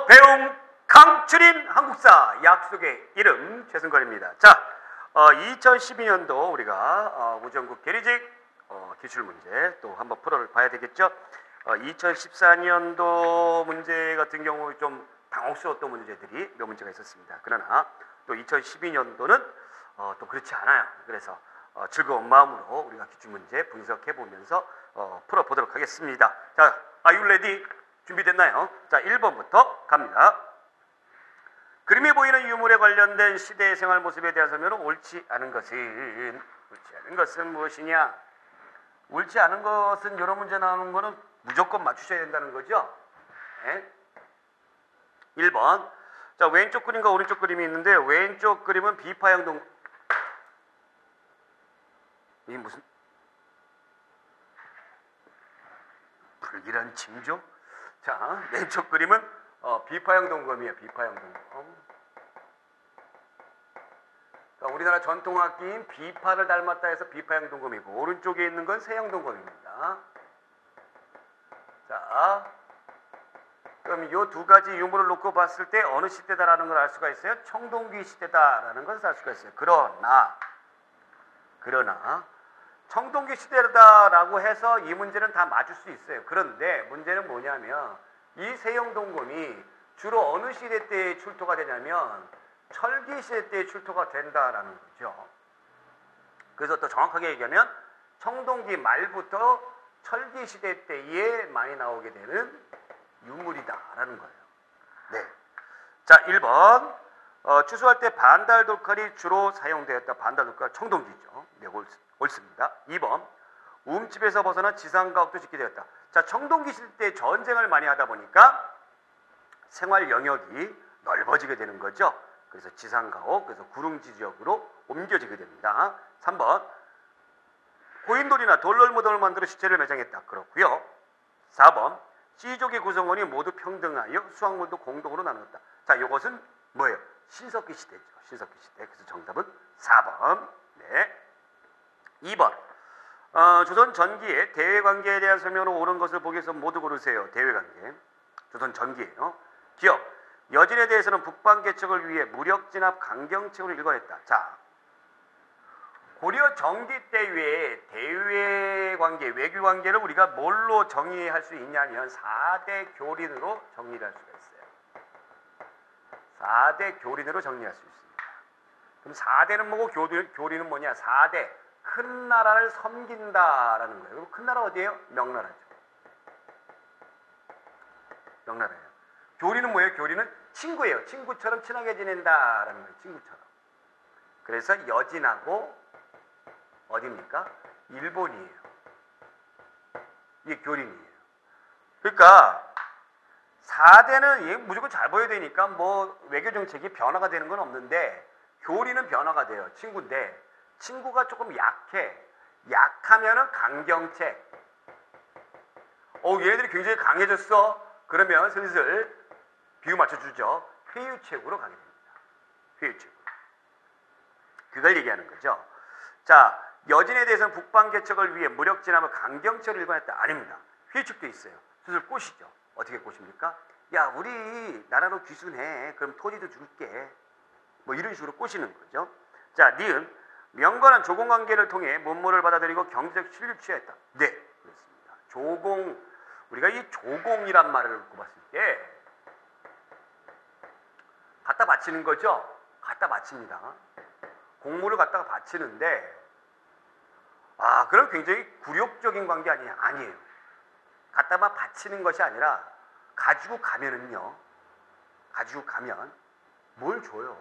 배웅 강추린 한국사 약속의 이름 최승걸입니다. 자, 2012년도 우리가 우정국 계리직 기출문제 또 한번 풀어봐야 되겠죠. 2014년도 문제 같은 경우 좀 당혹스러웠던 문제들이 몇 문제가 있었습니다. 그러나 또 2012년도는 또 그렇지 않아요. 그래서 즐거운 마음으로 우리가 기출문제 분석해 보면서 풀어보도록 하겠습니다. 자, Are you ready? 준비됐나요? 자, 1번부터 갑니다. 그림에 보이는 유물에 관련된 시대의 생활 모습에 대한 설명은 옳지 않은 것은 무엇이냐? 옳지 않은 것은 여러 문제 나오는 거는 무조건 맞추셔야 된다는 거죠. 네? 1번. 자, 왼쪽 그림과 오른쪽 그림이 있는데 왼쪽 그림은 비파형 이게 무슨 불길한 징조? 자, 왼쪽 그림은 비파형 동검이에요. 비파형 동검. 그러니까 우리나라 전통악기인 비파를 닮았다 해서 비파형 동검이고, 오른쪽에 있는 건 세형 동검입니다. 자, 그럼 이 두 가지 유물을 놓고 봤을 때 어느 시대다라는 걸 알 수가 있어요. 청동기 시대다라는 것을 알 수가 있어요. 그러나 청동기 시대다라고 해서 이 문제는 다 맞을 수 있어요. 그런데 문제는 뭐냐면 이 세형 동검이 주로 어느 시대 때 출토가 되냐면 철기 시대 때 출토가 된다라는 거죠. 그래서 또 정확하게 얘기하면 청동기 말부터 철기 시대 때에 많이 나오게 되는 유물이다라는 거예요. 네. 자, 1번. 추수할 때 반달 돌칼이 주로 사용되었다. 반달 돌칼 청동기죠. 네, 옳습니다. 2번. 움집에서 벗어나 지상가옥도 짓게 되었다. 자, 청동기 시대 때 전쟁을 많이 하다 보니까 생활 영역이 넓어지게 되는 거죠. 그래서 지상가옥, 그래서 구릉지 지역으로 옮겨지게 됩니다. 3번. 고인돌이나 돌널무 등을 만들어 시체를 매장했다. 그렇고요. 4번. C족의 구성원이 모두 평등하여 수확물도 공동으로 나누었다. 자, 이것은 뭐예요? 신석기 시대죠. 신석기 시대. 그래서 정답은 4번. 네. 2번. 조선 전기의 대외관계에 대한 설명으로 옳은 것을 보기 위해서 모두 고르세요. 대외관계. 조선 전기예요. 기억. 여진에 대해서는 북방 개척을 위해 무력 진압 강경책으로 일관했다. 자, 고려 정기 때의 대외관계, 외교관계를 우리가 뭘로 정의할 수 있냐면 4대 교린으로 정리할 수가 있어요. 4대 교린으로 정리할 수 있습니다. 그럼 4대는 뭐고 교린은 뭐냐? 4대. 큰 나라를 섬긴다라는 거예요. 그리고 큰 나라 어디예요? 명나라죠. 명나라예요. 교리는 뭐예요? 교리는 친구예요. 친구처럼 친하게 지낸다라는 거예요. 친구처럼. 그래서 여진하고 어디입니까? 일본이에요. 이게 교린이에요. 그러니까 4대는 무조건 잘 보여야 되니까 뭐 외교 정책이 변화가 되는 건 없는데 교리는 변화가 돼요. 친구인데 친구가 조금 약해. 약하면은 강경책. 얘네들이 굉장히 강해졌어. 그러면 슬슬 비유 맞춰주죠. 회유책으로 가게 됩니다. 회유책으로. 그걸 얘기하는 거죠. 자, 여진에 대해서는 북방 개척을 위해 무력 진압을 강경책을 일관했다. 아닙니다. 회유책도 있어요. 슬슬 꼬시죠. 어떻게 꼬십니까? 야, 우리 나라로 귀순해. 그럼 토지도 줄게. 뭐 이런 식으로 꼬시는 거죠. 자, 니은. 명건한 조공관계를 통해 문물을 받아들이고 경제적 신뢰를 취하였다. 네, 그렇습니다. 조공, 우리가 이 조공이란 말을 듣고 봤을 때 갖다 바치는 거죠. 갖다 바칩니다. 공물을 갖다가 바치는데 그럼 굉장히 굴욕적인 관계 아니에요. 갖다만 바치는 것이 아니라 가지고 가면은요. 가지고 가면 뭘 줘요.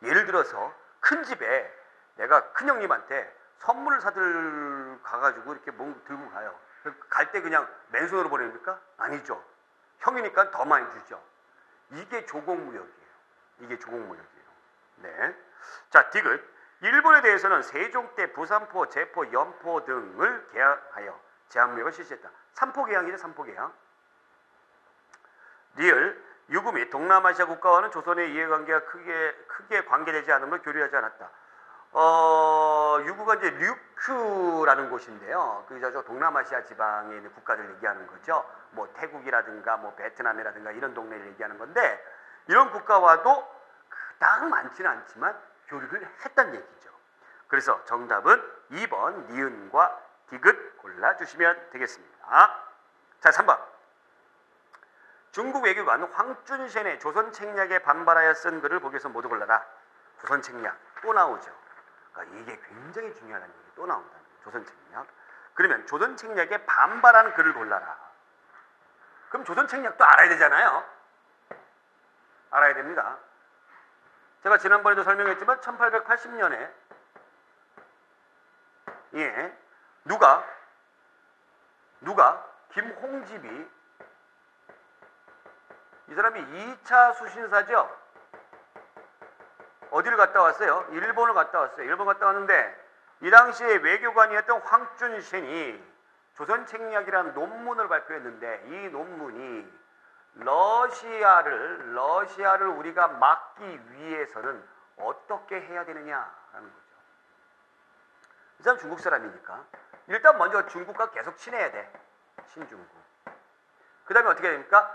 예를 들어서 큰 집에 내가 큰형님한테 선물을 사들 가가지고 이렇게 뭔 들고 가요. 갈 때 그냥 맨손으로 보냅니까? 아니죠. 형이니까 더 많이 주죠. 이게 조공무역이에요. 이게 조공무역이에요. 네. 자, 디귿. 일본에 대해서는 세종 때 부산포, 제포, 연포 등을 개항하여 제한무역을 실시했다. 삼포개항이죠. 삼포개항. 리을. 유구 및 동남아시아 국가와는 조선의 이해관계가 크게 관계되지 않으므로 교류하지 않았다. 유구가 이제 류큐라는 곳인데요. 그 저 동남아시아 지방에 있는 국가들 얘기하는 거죠. 뭐 태국이라든가 뭐 베트남이라든가 이런 동네를 얘기하는 건데 이런 국가와도 그닥 많지는 않지만 교류를 했다는 얘기죠. 그래서 정답은 2번 니은과 디귿 골라주시면 되겠습니다. 자, 3번. 중국 외교관 황준센의 조선책략에 반발하여 쓴 글을 보기에서 모두 골라라. 조선책략 또 나오죠. 그러니까 이게 굉장히 중요하다는 얘기 또 나온다. 조선책략. 그러면 조선책략에 반발한 글을 골라라. 그럼 조선책략도 알아야 되잖아요. 알아야 됩니다. 제가 지난번에도 설명했지만 1880년에 누가 김홍집이 이 사람이 2차 수신사죠. 어디를 갔다 왔어요? 일본을 갔다 왔어요. 일본 갔다 왔는데 이 당시에 외교관이었던 황준센이 조선책략이라는 논문을 발표했는데 이 논문이 러시아를 우리가 막기 위해서는 어떻게 해야 되느냐라는 거죠. 이 사람 중국 사람이니까 일단 먼저 중국과 계속 친해야 돼. 친중국. 그 다음에 어떻게 해야 됩니까?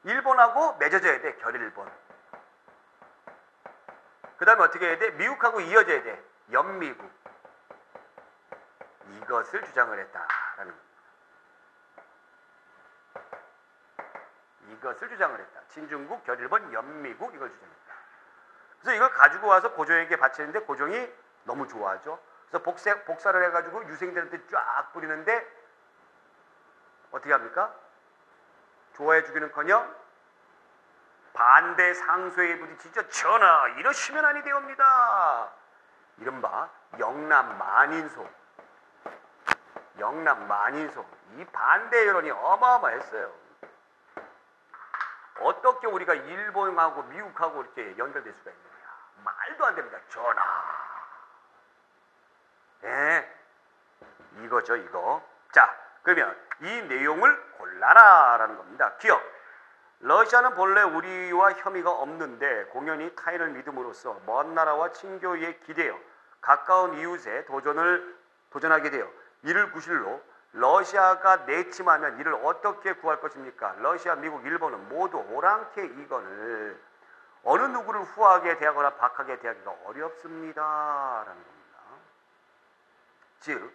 일본하고 맺어져야 돼. 결일본. 그 다음에 어떻게 해야 돼? 미국하고 이어져야 돼. 연미국. 이것을 주장을 했다라는 겁니다. 이것을 주장을 했다. 친중국, 결일본, 연미국 이걸 주장했다. 그래서 이걸 가지고 와서 고종에게 바치는데 고종이 너무 좋아하죠. 그래서 복사를 해가지고 유생들한테 쫙 뿌리는데 어떻게 합니까? 좋아해 주기는커녕 반대 상소에 부딪히죠. 전하 이러시면 아니 되옵니다. 이른바 영남 만인소 이 반대 여론이 어마어마했어요. 어떻게 우리가 일본하고 미국하고 이렇게 연결될 수가 있느냐. 말도 안 됩니다. 전하. 네, 이거죠 이거. 자, 그러면 이 내용을 골라라라는 겁니다. 기억. 러시아는 본래 우리와 혐의가 없는데 공연히 타인을 믿음으로써 먼 나라와 친교에 기대어 가까운 이웃에 도전하게 되어 이를 구실로 러시아가 내침하면 이를 어떻게 구할 것입니까? 러시아, 미국, 일본은 모두 오랑캐 이건을 어느 누구를 후하게 대하거나 박하게 대하기가 어렵습니다라는 겁니다. 즉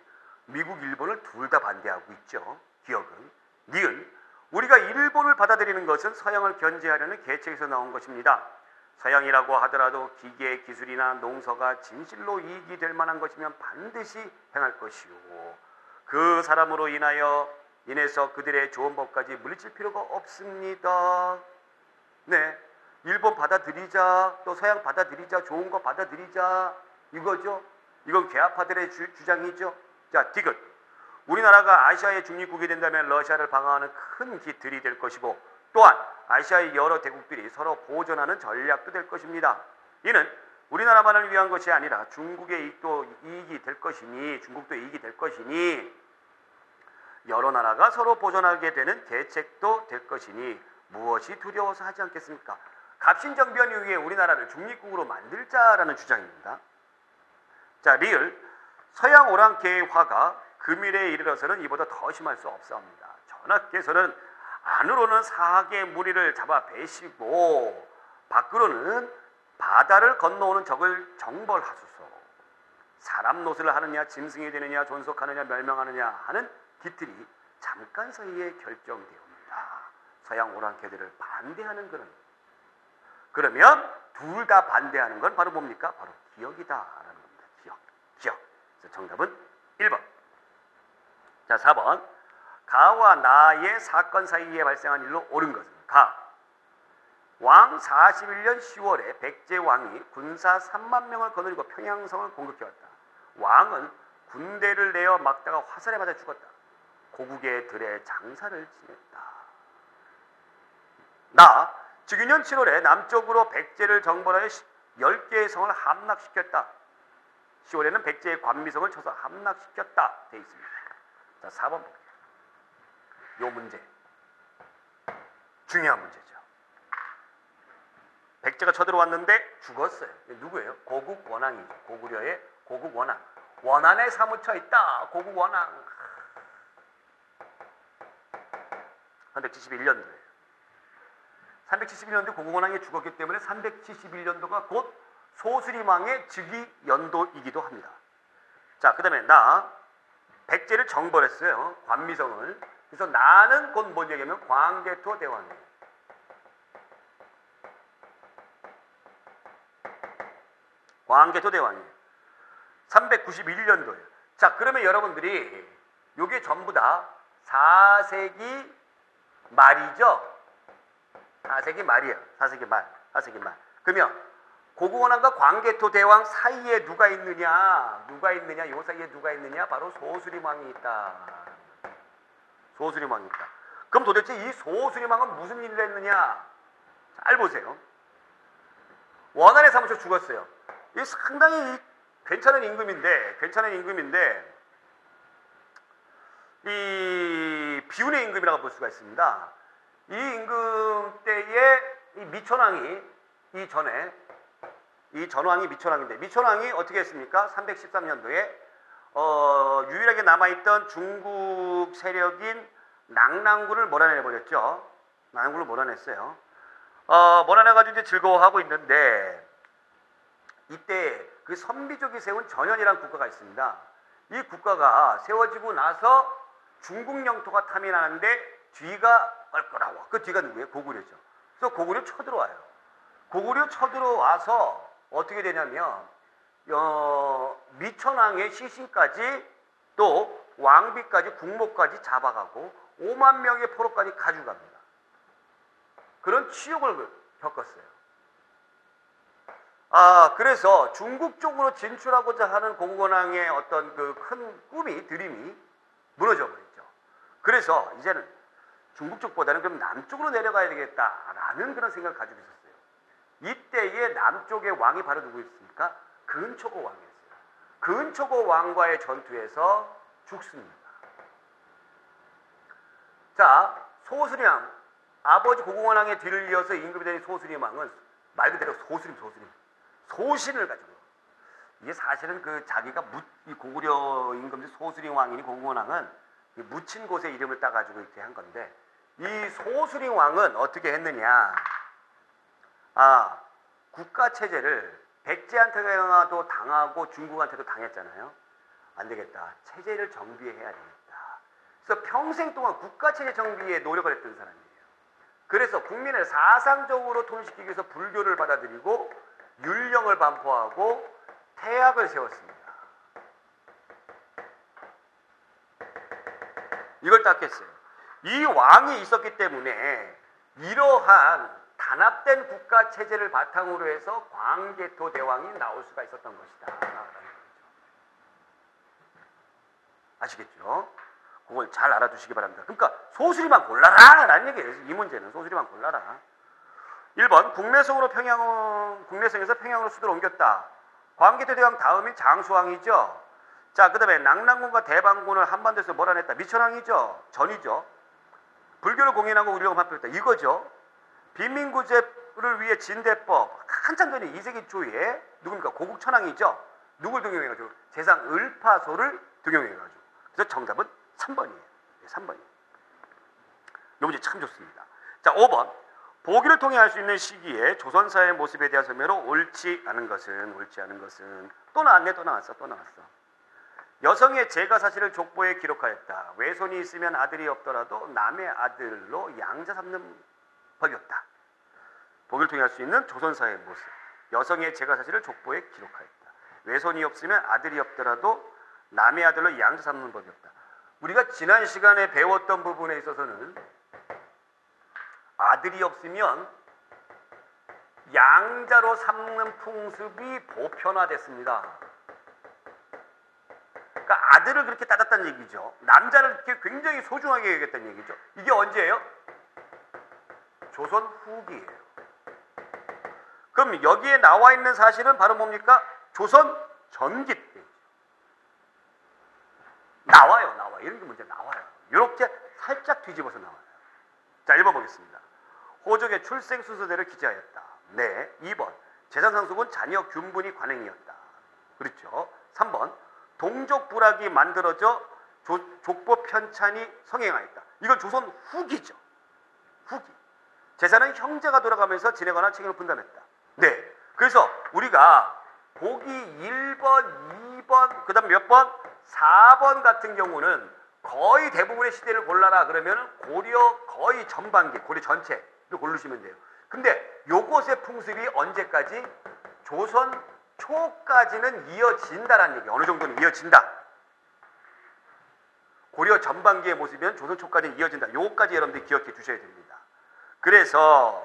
미국, 일본을 둘 다 반대하고 있죠. 기억은 니은 우리가 일본을 받아들이는 것은 서양을 견제하려는 계책에서 나온 것입니다. 서양이라고 하더라도 기계, 기술이나 농서가 진실로 이익이 될 만한 것이면 반드시 행할 것이요. 그 사람으로 인해서 그들의 좋은 법까지 물리칠 필요가 없습니다. 네, 일본 받아들이자, 또 서양 받아들이자, 좋은 거 받아들이자 이거죠. 이건 개화파들의 주장이죠. 자, 디귿. 우리나라가 아시아의 중립국이 된다면 러시아를 방어하는 큰 기틀이 될 것이고 또한 아시아의 여러 대국들이 서로 보존하는 전략도 될 것입니다. 이는 우리나라만을 위한 것이 아니라 중국의 이익이 될 것이니 중국도 이익이 될 것이니 여러 나라가 서로 보존하게 되는 계책도 될 것이니 무엇이 두려워서 하지 않겠습니까? 갑신정변 이후에 우리나라를 중립국으로 만들자라는 주장입니다. 자, 리을. 서양 오랑캐의 화가 금일에 이르러서는 이보다 더 심할 수 없사옵니다. 전하께서는 안으로는 사학의 무리를 잡아 베시고 밖으로는 바다를 건너오는 적을 정벌하소서. 사람 노릇을 하느냐 짐승이 되느냐 존속하느냐 멸망하느냐 하는 기틀이 잠깐 사이에 결정되옵니다. 서양 오랑캐들을 반대하는 것은 그러면 둘 다 반대하는 건 바로 뭡니까? 바로 기억이다라는 겁니다. 기억. 그래서 정답은 1번. 자, 4번. 가와 나의 사건 사이에 발생한 일로 옳은 것은 가. 왕 41년 10월에 백제 왕이 군사 3만 명을 거느리고 평양성을 공격해왔다. 왕은 군대를 내어 막다가 화살에 맞아 죽었다. 고국의 들에 장사를 지냈다. 나. 즉위년 7월에 남쪽으로 백제를 정벌하여 10개의 성을 함락시켰다. 10월에는 백제의 관미성을 쳐서 함락시켰다. 되어 있습니다. 자, 4번 볼게요. 요 문제 중요한 문제죠. 백제가 쳐들어왔는데 죽었어요. 누구예요? 고국 원왕이죠. 고구려의 고국 원왕. 원한에 사무쳐 있다. 고국 원왕. 371년도에 371년도에 고국 원왕이 죽었기 때문에 371년도가 곧 소수림왕의 즉위 연도이기도 합니다. 자, 그 다음에 백제를 정벌했어요. 관미성을. 그래서 나는 곧 뭔 얘기냐면 광개토 대왕이에요. 광개토 대왕이에요. 391년도에요. 자, 그러면 여러분들이 요게 전부 다 4세기 말이죠. 4세기 말이에요. 4세기 말. 4세기 말. 그러면 고국원왕과 광개토 대왕 사이에 누가 있느냐? 요 사이에 누가 있느냐? 바로 소수림왕이 있다. 소수림왕이 있다. 그럼 도대체 이 소수림왕은 무슨 일을 했느냐? 잘 보세요. 원한에 사무쳐 죽었어요. 이 상당히 괜찮은 임금인데 이 비운의 임금이라고 볼 수가 있습니다. 이 임금 때에 이 미천왕이 이 전왕이 미천왕인데 미천왕이 어떻게 했습니까? 313년도에 유일하게 남아있던 중국 세력인 낙랑군을 몰아내버렸죠. 낙랑군을 몰아냈어요. 몰아내가지고 이제 즐거워하고 있는데 이때 그 선비족이 세운 전현이라는 국가가 있습니다. 이 국가가 세워지고 나서 중국 영토가 탐이 나는데 뒤가 껄끄러워. 그 뒤가 누구예요? 고구려죠. 그래서 고구려 쳐들어와요. 고구려 쳐들어와서 어떻게 되냐면 미천왕의 시신까지 또 왕비까지 국모까지 잡아가고 5만 명의 포로까지 가져갑니다. 그런 치욕을 겪었어요. 그래서 중국 쪽으로 진출하고자 하는 고국원왕의 어떤 그 큰 꿈이 드림이 무너져 버렸죠. 그래서 이제는 중국 쪽보다는 그럼 남쪽으로 내려가야 되겠다라는 그런 생각을 가지고 있었어요. 이때의 남쪽의 왕이 바로 누구였습니까? 근초고 왕이었어요. 근초고 왕과의 전투에서 죽습니다. 자, 소수림왕, 아버지 고국원왕의 뒤를 이어서 임금이 된 소수림왕은 말 그대로 소신을 가지고, 이게 사실은 그 자기가 이 고구려 임금 소수림왕이니 고국원왕은 묻힌 곳에 이름을 따가지고 이렇게 한 건데, 이 소수림왕은 어떻게 했느냐? 국가 체제를 백제한테도 당하고 중국한테도 당했잖아요. 안 되겠다. 체제를 정비해야 되겠다. 그래서 평생 동안 국가 체제 정비에 노력을 했던 사람이에요. 그래서 국민을 사상적으로 통일시키기 위해서 불교를 받아들이고 율령을 반포하고 태학을 세웠습니다. 이걸 닦겠어요. 이 왕이 있었기 때문에 이러한 단합된 국가 체제를 바탕으로 해서 광개토 대왕이 나올 수가 있었던 것이다. 아시겠죠? 그걸 잘 알아두시기 바랍니다. 그러니까 소수리만 골라라! 라는 얘기예요. 이 문제는 소수리만 골라라. 1번 국내성에서 평양으로 수도를 옮겼다. 광개토 대왕 다음인 장수왕이죠. 자, 그 다음에 낙랑군과 대방군을 한반도에서 몰아냈다. 미천왕이죠. 전이죠. 불교를 공인하고 우리가 발표했다. 이거죠. 빈민구제를 위해 진대법 한참 전에 2세기 초에 누굽니까? 고국천왕이죠. 누굴 등용해가지고 재상 을파소를 등용해가지고. 그래서 정답은 3번이에요. 3번이에요. 이 문제 참 좋습니다. 자, 5번 보기를 통해 알 수 있는 시기에 조선사의 모습에 대한 설명으로 옳지 않은 것은 또 나왔어. 여성의 제가 사실을 족보에 기록하였다. 외손이 있으면 아들이 없더라도 남의 아들로 양자 삼는 법이 없다. 보기를 통해 알 수 있는 조선사의 모습. 여성의 제가 사실을 족보에 기록하였다. 외손이 없으면 아들이 없더라도 남의 아들로 양자 삼는 법이 없다. 우리가 지난 시간에 배웠던 부분에 있어서는 아들이 없으면 양자로 삼는 풍습이 보편화됐습니다. 그러니까 아들을 그렇게 따졌다는 얘기죠. 남자를 이렇게 굉장히 소중하게 여겼다는 얘기죠. 이게 언제예요? 조선 후기예요. 그럼 여기에 나와 있는 사실은 바로 뭡니까? 조선 전기 때. 나와요. 이런 게 문제 나와요. 이렇게 살짝 뒤집어서 나와요. 자, 1번 보겠습니다. 호족의 출생 순서대로 기재하였다. 네. 2번. 재산 상속은 자녀 균분이 관행이었다. 그렇죠. 3번. 동족부락이 만들어져 족보 편찬이 성행하였다. 이건 조선 후기죠. 후기. 재산은 형제가 돌아가면서 지내거나 책임을 분담했다. 네. 그래서 우리가 보기 1번, 2번, 그 다음 몇 번? 4번 같은 경우는 거의 대부분의 시대를 골라라 그러면 고려 거의 전반기, 고려 전체를 고르시면 돼요. 근데 요것의 풍습이 언제까지? 조선 초까지는 이어진다라는 얘기예요. 어느 정도는 이어진다. 고려 전반기의 모습이면 조선 초까지는 이어진다. 요것까지 여러분들이 기억해 주셔야 됩니다. 그래서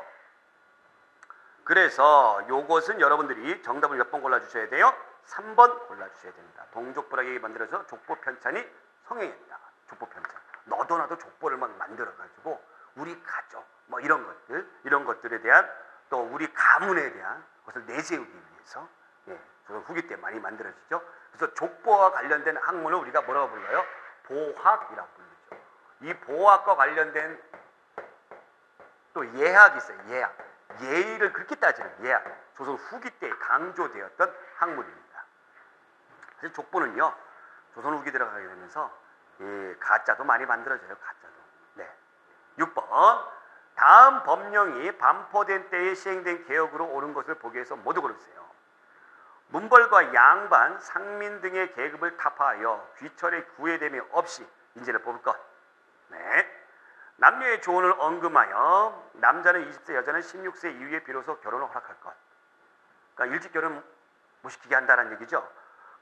요것은 여러분들이 정답을 몇 번 골라주셔야 돼요? 3번 골라주셔야 됩니다. 동족부락이 만들어서 족보 편찬이 성행했다. 족보 편찬. 너도 나도 족보를 막 만들어가지고 우리 가족 뭐 이런 것들에 대한 또 우리 가문에 대한 것을 내세우기 위해서 조선 후기 때 많이 만들어지죠. 그래서 족보와 관련된 학문을 우리가 뭐라고 불러요? 보학이라고 불리죠. 이 보학과 관련된 또 예학이 있어요. 예학. 예의를 그렇게 따지는 예학. 조선 후기 때 강조되었던 학문입니다. 그래서 족보는요. 조선 후기 들어가게 되면서 가짜도 많이 만들어져요. 가짜도. 네. 6번. 다음 법령이 반포된 때에 시행된 개혁으로 옳은 것을 보기 위해서 모두 고르세요. 문벌과 양반, 상민 등의 계급을 타파하여 귀철의 구애됨이 없이 인재를 뽑을 것. 네. 남녀의 조언을 언급하여 남자는 20세, 여자는 16세 이후에 비로소 결혼을 허락할 것. 그러니까 일찍 결혼 못 시키게 한다는 얘기죠.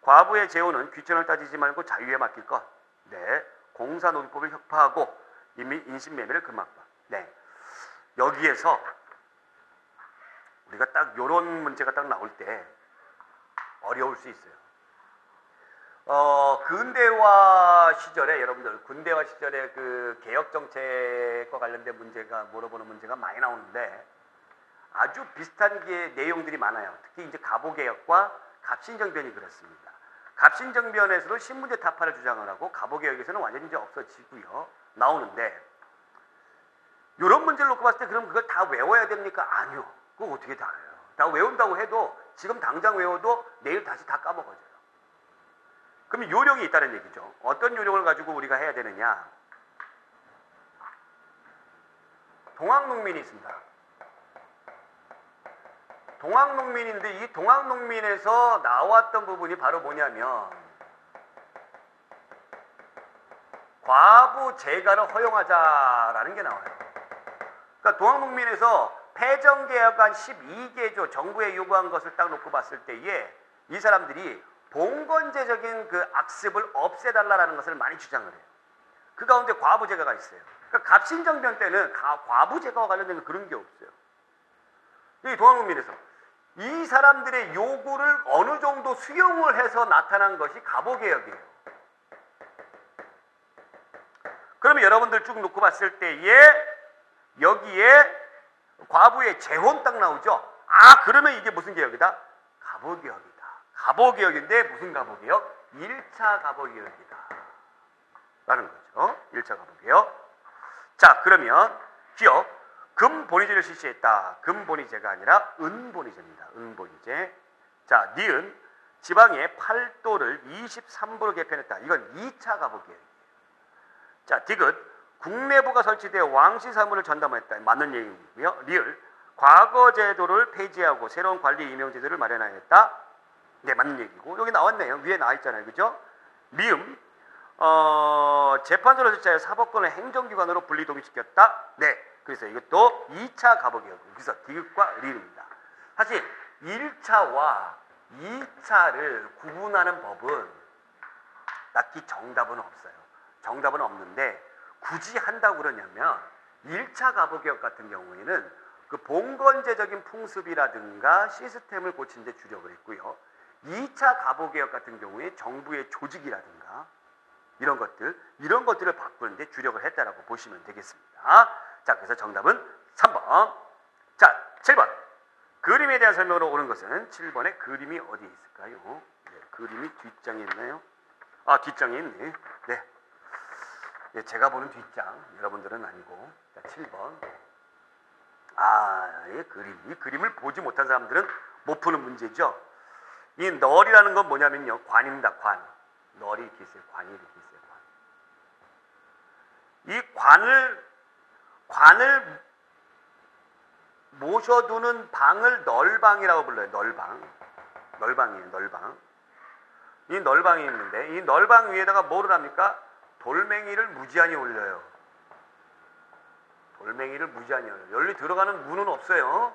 과부의 재혼은 귀천을 따지지 말고 자유에 맡길 것. 네. 공사노비법을 혁파하고 인신매매를 금할 것. 네. 여기에서 우리가 딱 이런 문제가 딱 나올 때 어려울 수 있어요. 근대화 시절에 여러분들 군대화 시절에 그 개혁 정책과 관련된 문제가 물어보는 문제가 많이 나오는데 아주 비슷한 게 내용들이 많아요. 특히 이제 갑오개혁과 갑신정변이 그렇습니다. 갑신정변에서도 신문제 타파를 주장을 하고 갑오개혁에서는 완전히 이제 없어지고요. 나오는데 이런 문제를 놓고 봤을 때 그럼 그걸 다 외워야 됩니까? 아니요. 그거 어떻게 다 알아요? 다 외운다고 해도 지금 당장 외워도 내일 다시 다 까먹어져요. 그럼 요령이 있다는 얘기죠. 어떤 요령을 가지고 우리가 해야 되느냐? 동학농민이 있습니다. 동학농민인데 이 동학농민에서 나왔던 부분이 바로 뭐냐면 과부 재가를 허용하자라는 게 나와요. 그러니까 동학농민에서 폐정개혁안 12개조 정부에 요구한 것을 딱 놓고 봤을 때에 이 사람들이 봉건제적인 그 악습을 없애달라는 것을 많이 주장을 해요. 그 가운데 과부제가가 있어요. 그러니까 갑신정변 때는 과부제가와 관련된 그런 게 없어요. 이 동학농민에서 이 사람들의 요구를 어느 정도 수용을 해서 나타난 것이 갑오개혁이에요. 그러면 여러분들 쭉 놓고 봤을 때에 여기에 과부의 재혼 딱 나오죠. 아, 그러면 이게 무슨 개혁이다? 갑오개혁이다. 갑오개혁인데 무슨 갑오개혁? 1차 갑오개혁이다 라는 거죠. 1차 갑오개혁. 자, 그러면 기억. 금본위제를 실시했다. 금본위제가 아니라 은본위제입니다. 은본위제. 자, 니은. 지방의 8도를 23도로 개편했다. 이건 2차 갑오개혁이에요. 자, 디귿. 국내부가 설치되어 왕시 사무를 전담했다. 맞는 얘기고요. 리을. 과거 제도를 폐지하고 새로운 관리 임용 제도를 마련하였다. 네, 맞는 얘기고. 여기 나왔네요. 위에 나와 있잖아요. 그죠? 미음. 재판소를 설치하여 사법권을 행정기관으로 분리 독립시켰다. 네. 그래서 이것도 2차 갑오개혁. 그래서 디귿과 리을입니다. 사실 1차와 2차를 구분하는 법은 딱히 정답은 없어요. 정답은 없는데 굳이 한다고 그러냐면 1차 갑오개혁 같은 경우에는 그 봉건제적인 풍습이라든가 시스템을 고친 데 주력을 했고요. 2차 갑오개혁 같은 경우에 정부의 조직이라든가 이런 것들을 바꾸는데 주력을 했다라고 보시면 되겠습니다. 자, 그래서 정답은 3번. 자, 7번. 그림에 대한 설명으로 오는 것은 7번에 그림이 어디에 있을까요? 네, 그림이 뒷장에 있나요? 아, 뒷장에 있네. 네. 네, 제가 보는 뒷장, 여러분들은 아니고. 자, 7번. 아, 이 그림. 이 그림을 보지 못한 사람들은 못 푸는 문제죠. 이 널이라는 건 뭐냐면요. 관입니다. 관. 널이 이렇게 있어요. 관이 이렇게 있어요. 관. 이 관을 모셔두는 방을 널방이라고 불러요. 널방. 널방이에요. 널방. 이 널방이 있는데 이 널방 위에다가 뭐를 합니까? 돌멩이를 무지한히 올려요. 돌멩이를 무지한히 올려요. 여기 들어가는 문은 없어요.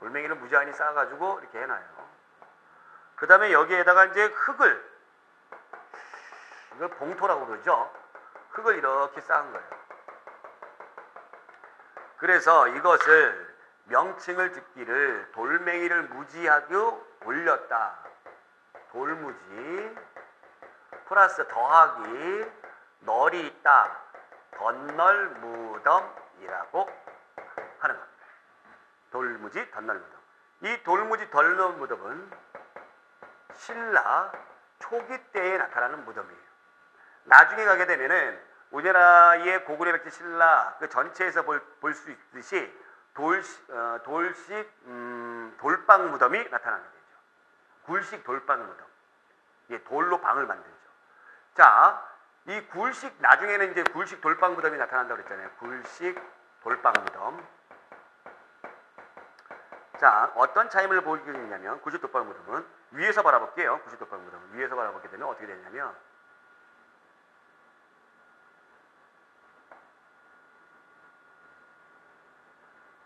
돌멩이를 무지한히 쌓아가지고 이렇게 해놔요. 그 다음에 여기에다가 이제 흙을, 이걸 봉토라고 그러죠. 흙을 이렇게 쌓은 거예요. 그래서 이것을 명칭을 듣기를 돌멩이를 무지하게 올렸다. 돌무지 플러스 더하기 널이 있다. 덧널 무덤이라고 하는 겁니다. 돌무지 덧널 무덤. 이 돌무지 덧널 무덤은 신라 초기 때에 나타나는 무덤이에요. 나중에 가게 되면은 우리나라의 고구려 백제 신라 그 전체에서 볼 수 있듯이 돌식 돌방 무덤이 나타나게 되죠. 굴식 돌방 무덤. 이게 돌로 방을 만들죠. 자, 이 굴식 나중에는 이제 굴식 돌방 무덤이 나타난다고 그랬잖아요. 굴식 돌방 무덤. 자, 어떤 차이를 보이게 되냐면 굴식 돌방 무덤은 위에서 바라볼게요. 굴식 돌방 무덤은 위에서 바라보게 되면 어떻게 되냐면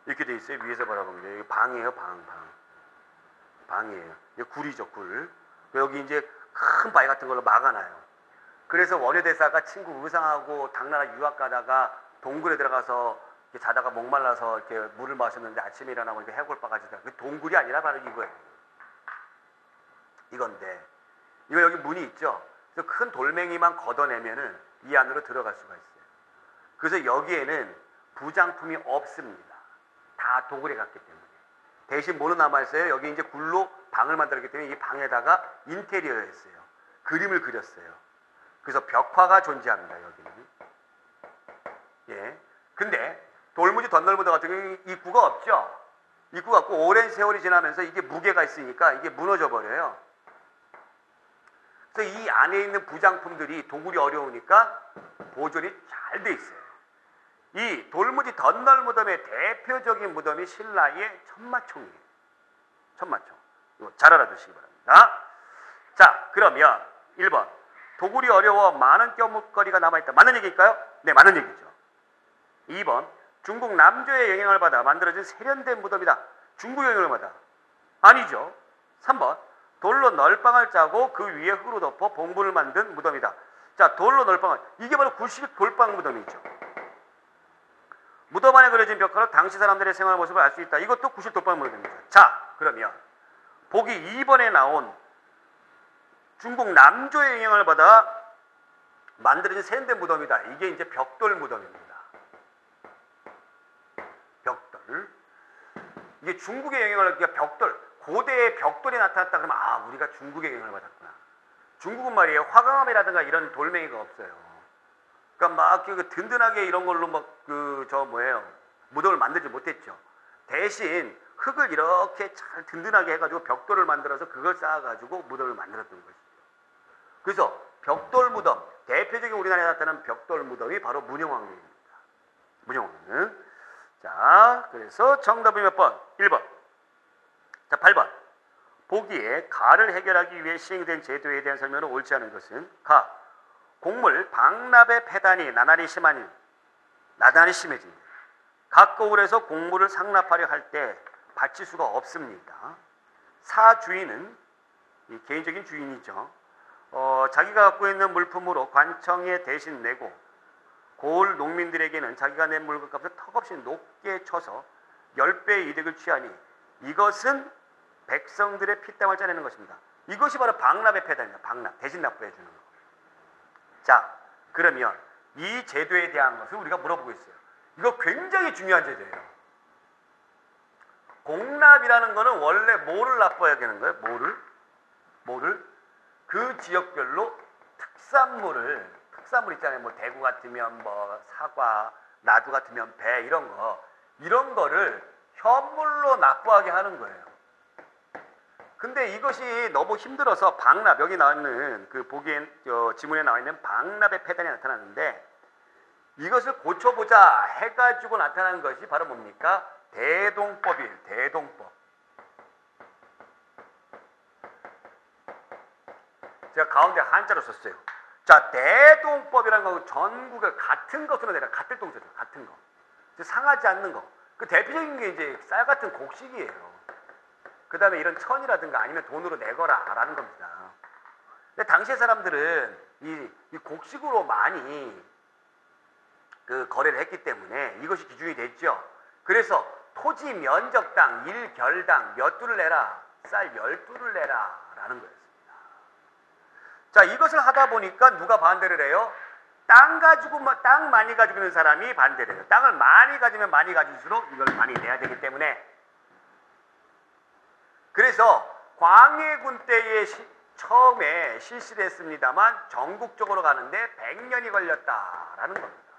이렇게 돼 있어요. 위에서 바라보면 여기 방이에요. 방이에요. 이게 굴이죠. 굴. 여기 이제 큰 바위 같은 걸로 막아놔요. 그래서 원효대사가 친구 의상하고 당나라 유학 가다가 동굴에 들어가서 이렇게 자다가 목말라서 이렇게 물을 마셨는데 아침에 일어나고 이렇게 해골 빠가지고 그 동굴이 아니라 바로 이거예요. 이건데 이거 여기 문이 있죠. 그래서 큰 돌멩이만 걷어내면은 이 안으로 들어갈 수가 있어요. 그래서 여기에는 부장품이 없습니다. 다 도굴에 갔기 때문에. 대신 뭐는 남아있어요? 여기 이제 굴로 방을 만들었기 때문에 이 방에다가 인테리어를 했어요. 그림을 그렸어요. 그래서 벽화가 존재합니다. 여기는. 예. 근데 돌무지 덧널무덤 같은 경우는 입구가 없죠. 입구가 없고 오랜 세월이 지나면서 이게 무게가 있으니까 이게 무너져 버려요. 그래서 이 안에 있는 부장품들이 도굴이 어려우니까 보존이 잘 돼 있어요. 이 돌무지 덧널무덤의 대표적인 무덤이 신라의 천마총이에요. 천마총. 이거 잘 알아두시기 바랍니다. 자, 그러면 1번. 도굴이 어려워 많은 껴묵거리가 남아있다. 맞는 얘기일까요? 네, 맞는 얘기죠. 2번. 중국 남조의 영향을 받아 만들어진 세련된 무덤이다. 중국 영향을 받아. 아니죠. 3번. 돌로 널방을 짜고 그 위에 흙으로 덮어 봉분을 만든 무덤이다. 자, 돌로 널방을. 이게 바로 굴식 돌방 무덤이죠. 무덤 안에 그려진 벽화로 당시 사람들의 생활 모습을 알 수 있다. 이것도 굴식 돌방 무덤입니다. 자, 그러면 보기 2번에 나온 중국 남조의 영향을 받아 만들어진 세련된 무덤이다. 이게 이제 벽돌 무덤입니다. 벽돌. 이게 중국의 영향을, 그러니까 벽돌, 고대의 벽돌이 나타났다 그러면 아, 우리가 중국의 영향을 받았구나. 중국은 말이에요. 화강암이라든가 이런 돌멩이가 없어요. 그러니까 막 든든하게 이런 걸로 막 무덤을 만들지 못했죠. 대신 흙을 이렇게 잘 든든하게 해가지고 벽돌을 만들어서 그걸 쌓아가지고 무덤을 만들었던 것이죠. 그래서 벽돌 무덤, 대표적인 우리나라에 나타나는 벽돌 무덤이 바로 문영왕릉입니다. 문영왕릉. 자, 그래서 정답이 몇 번? 1번. 자, 8번. 보기에 가를 해결하기 위해 시행된 제도에 대한 설명은 옳지 않은 것은 가. 곡물 방납의 폐단이 나날이 심해집니다. 각 거울에서 곡물을 상납하려 할 때 받칠 수가 없습니다. 사 주인은 개인적인 주인이죠. 자기가 갖고 있는 물품으로 관청에 대신 내고 고을 농민들에게는 자기가 낸 물건값을 턱없이 높게 쳐서 10배의 이득을 취하니 이것은 백성들의 피땀을 짜내는 것입니다. 이것이 바로 방납의 폐단입니다. 방납, 대신 납부해 주는 것. 자, 그러면 이 제도에 대한 것을 우리가 물어보고 있어요. 이거 굉장히 중요한 제도예요. 공납이라는 거는 원래 뭐를 납부해야 되는 거예요? 뭐를? 그 지역별로 특산물 있잖아요. 뭐 대구 같으면 뭐 사과, 나두 같으면 배 이런 거를 현물로 납부하게 하는 거예요. 근데 이것이 너무 힘들어서 방납, 여기 나와 있는 그 지문에 나와 있는 방납의 폐단이 나타났는데, 이것을 고쳐보자 해가지고 나타난 것이 바로 뭡니까? 대동법이에요. 대동법. 제가 가운데 한자로 썼어요. 자, 대동법이라는 건 전국에 같은 것으로 내라. 같은 동사죠. 같은 거. 상하지 않는 거. 그 대표적인 게 이제 쌀 같은 곡식이에요. 그 다음에 이런 천이라든가 아니면 돈으로 내거라 라는 겁니다. 근데 당시의 사람들은 이 곡식으로 많이 그 거래를 했기 때문에 이것이 기준이 됐죠. 그래서 토지 면적당 1결당 몇 두를 내라? 쌀 10두를 내라 라는 거였습니다. 자, 이것을 하다 보니까 누가 반대를 해요? 땅 많이 가지고 있는 사람이 반대를 해요. 땅을 많이 가지면 많이 가질수록 이걸 많이 내야 되기 때문에. 그래서 광해군 때에 처음에 실시를 했습니다만 전국적으로 가는데 100년이 걸렸다라는 겁니다.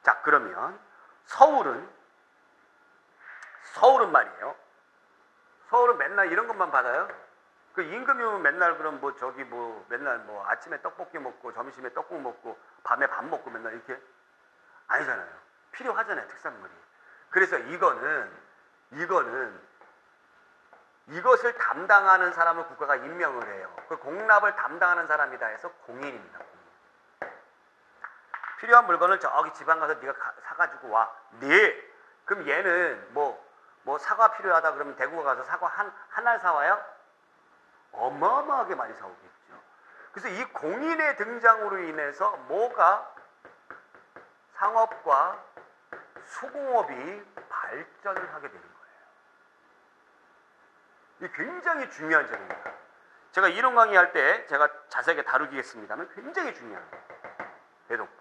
자, 그러면 서울은 말이에요. 서울은 맨날 이런 것만 받아요? 그 임금이면 맨날 그럼 맨날 아침에 떡볶이 먹고 점심에 떡국 먹고 밤에 밥 먹고 맨날 이렇게? 아니잖아요. 필요하잖아요, 특산물이. 그래서 이것을 담당하는 사람을 국가가 임명을 해요. 그 공납을 담당하는 사람이다 해서 공인입니다. 공인. 필요한 물건을 저기 지방 가서 네가 사가지고 와. 네. 그럼 얘는 사과 필요하다 그러면 대구 가서 사과 한 알 사와요? 어마어마하게 많이 사오겠죠. 그래서 이 공인의 등장으로 인해서 뭐가 상업과 수공업이 발전을 하게 되는 거예요. 이 굉장히 중요한 점입니다. 제가 이론 강의할 때 제가 자세하게 다루겠습니다만 굉장히 중요한 거예요. 대동법.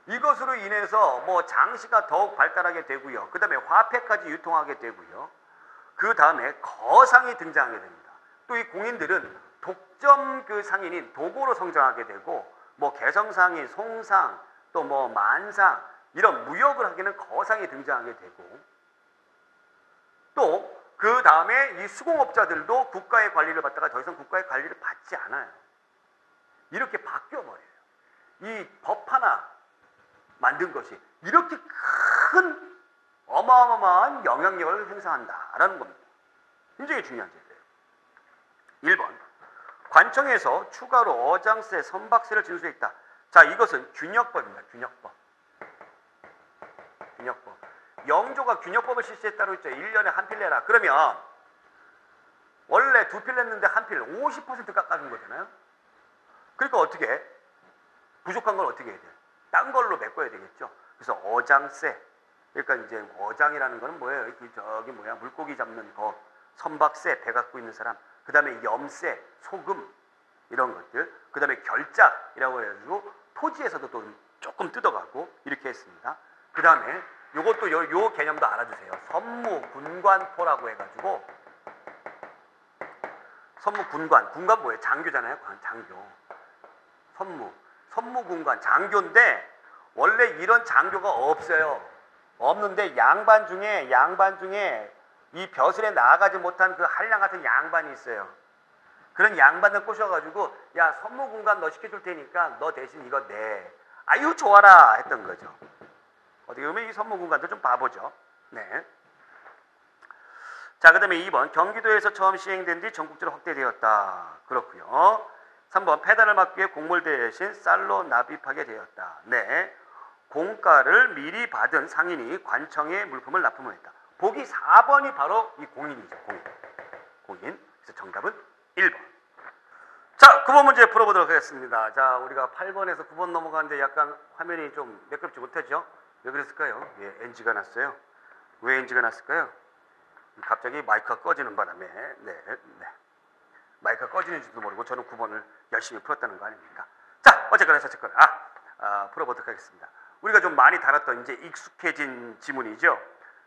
이것으로 인해서 장시가 더욱 발달하게 되고요. 그 다음에 화폐까지 유통하게 되고요. 그 다음에 거상이 등장하게 됩니다. 또 이 공인들은 독점 그 상인인 도고로 성장하게 되고 개성상인, 송상, 또 만상 이런 무역을 하기는 거상이 등장하게 되고 또 그 다음에 이 수공업자들도 국가의 관리를 받다가 더 이상 국가의 관리를 받지 않아요. 이렇게 바뀌어버려요. 이 법 하나 만든 것이 이렇게 큰 어마어마한 영향력을 행사한다라는 겁니다. 굉장히 중요한 제도예요. 1번. 관청에서 추가로 어장세, 선박세를 징수했다. 자, 이것은 균역법입니다. 균역법. 영조가 균역법을 실시했다고 했죠. 1년에 한 필 내라. 그러면 원래 2필 냈는데 한 필 50% 깎아준 거잖아요. 그러니까 어떻게 해? 부족한 건 어떻게 해야 돼? 딴 걸로 메꿔야 되겠죠. 그래서 어장세. 그러니까 이제 어장이라는 거는 뭐예요? 물고기 잡는 거, 선박세, 배 갖고 있는 사람, 그 다음에 염세, 소금 이런 것들, 그 다음에 결작이라고 해가지고 토지에서도 또 조금 뜯어가고 이렇게 했습니다. 그 다음에 요것도 요 개념도 알아주세요. 선무군관포라고 해가지고 군관 뭐예요? 장교잖아요. 장교. 선무군관 장교인데 원래 이런 장교가 없어요. 없는데 양반 중에 이 벼슬에 나아가지 못한 그 한량 같은 양반이 있어요. 그런 양반을 꼬셔가지고 야, 선무군관 너 시켜줄 테니까 너 대신 이거 내. 아유 좋아라 했던 거죠. 어떻게 보면 이 선무군관도 좀 바보죠. 네. 자, 그 다음에 2번 경기도에서 처음 시행된 뒤 전국적으로 확대되었다. 그렇고요. 3번 폐단을 막기 위해 곡물 대신 쌀로 납입하게 되었다. 네. 공가를 미리 받은 상인이 관청에 물품을 납품을 했다. 보기 4번이 바로 이 공인이죠. 공인. 그래서 정답은 1번. 자, 9번 문제 풀어보도록 하겠습니다. 자, 우리가 8번에서 9번 넘어가는데 약간 화면이 좀 매끄럽지 못하죠? 왜 그랬을까요? 예, NG가 났어요. 왜 NG가 났을까요? 갑자기 마이크가 꺼지는 바람에 마이크가 꺼지는지도 모르고 저는 9번을 열심히 풀었다는 거 아닙니까? 자, 어쨌거나 풀어보도록 하겠습니다. 우리가 좀 많이 다뤘던 이제 익숙해진 지문이죠.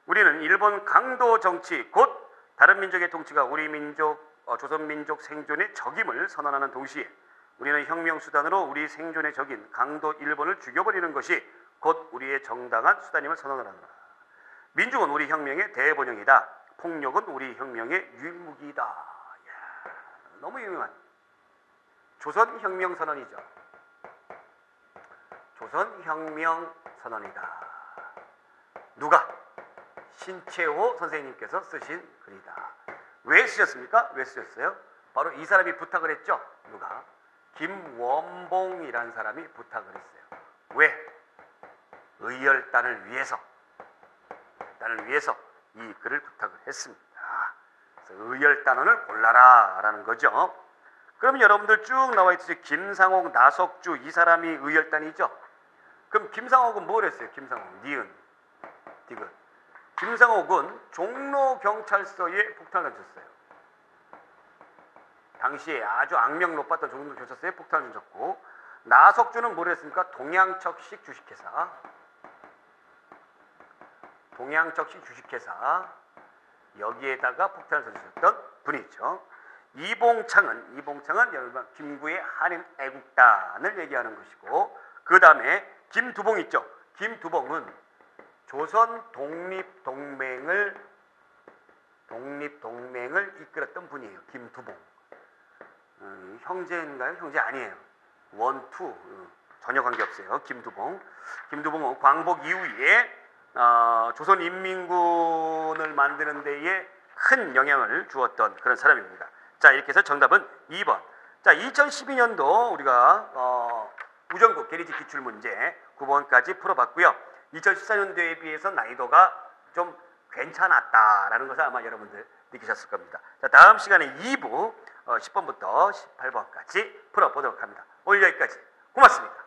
우리는 일본 강도 정치 곧 다른 민족의 통치가 우리 민족 조선민족 생존의 적임을 선언하는 동시에 우리는 혁명수단으로 우리 생존의 적인 강도 일본을 죽여버리는 것이 곧 우리의 정당한 수단임을 선언을 하노라. 민중은 우리 혁명의 대본영이다. 폭력은 우리 혁명의 유일무기이다. 이야, 너무 유명한 조선혁명선언이죠. 조선혁명선언이다. 누가? 신채호 선생님께서 쓰신 글이다. 왜 쓰셨습니까? 왜 쓰셨어요? 바로 이 사람이 부탁을 했죠. 누가? 김원봉이라는 사람이 부탁을 했어요. 왜? 의열단을 위해서 이 글을 부탁을 했습니다. 그래서 의열단원을 골라라 라는 거죠. 그럼 여러분들 쭉 나와 있듯이 김상옥, 나석주 이 사람이 의열단이죠. 그럼 김상옥은 뭘 했어요? 김상옥, 니은, 디귿. 김상옥은 종로경찰서에 폭탄을 던졌어요. 당시에 아주 악명 높았던 종로경찰서에 폭탄을 던졌고, 나석주는 뭘 했습니까? 동양척식 주식회사 여기에다가 폭탄을 던졌던 분이죠. 이봉창은 여러분 김구의 한인 애국단을 얘기하는 것이고, 그 다음에 김두봉 있죠. 김두봉은 조선 독립동맹을 이끌었던 분이에요. 김두봉. 형제인가요? 형제 아니에요. 원투 전혀 관계없어요. 김두봉은 광복 이후에 조선인민군을 만드는 데에 큰 영향을 주었던 그런 사람입니다. 자, 이렇게 해서 정답은 2번. 자, 2012년도 우리가 우정국 계리지 기출문제 9번까지 풀어봤고요. 2014년도에 비해서 난이도가 좀 괜찮았다라는 것을 아마 여러분들 느끼셨을 겁니다. 자, 다음 시간에 2부 10번부터 18번까지 풀어보도록 합니다. 오늘 여기까지. 고맙습니다.